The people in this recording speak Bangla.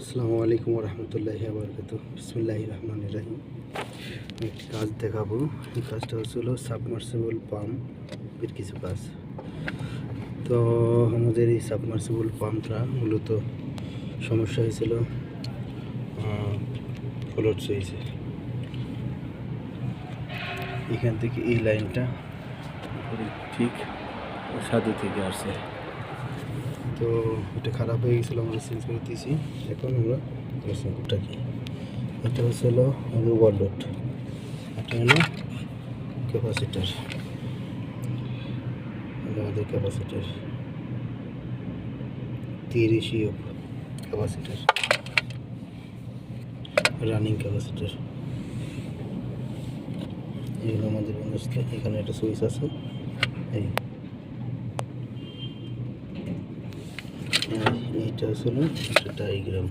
আসসালামু আলাইকুম রহমতুল্লাহি বারাকাতুহু। বিসমিল্লাহির রহমানির রহিম। একটি কাজ দেখাবো। এই কাজটা হচ্ছিল সাবমার্সিবল পাম্পের কিছু কাজ। তো আমাদের এই সাবমার্সিবল পাম্পটা মূলত সমস্যা হয়েছিল ফ্লোট সুইচে। এখান থেকে এই লাইনটা ঠিক সাদু থেকে আসছে। তো এটা খারাপ হয়ে গেছিলো, আমরা চেঞ্জ করে দিয়েছি। এখন আমরা ওটা কি, এটা হলো ওভারলোড, এটা হলো ক্যাপাসিটার, আমাদের ক্যাপাসিটার 30 ক্যাপাসিটার, রানিং ক্যাপাসিটার। এগুলো আমাদের বন্ধুস্থ। এখানে একটা সুইচ আছে, এইটা হলো একটা ডায়াগ্রাম।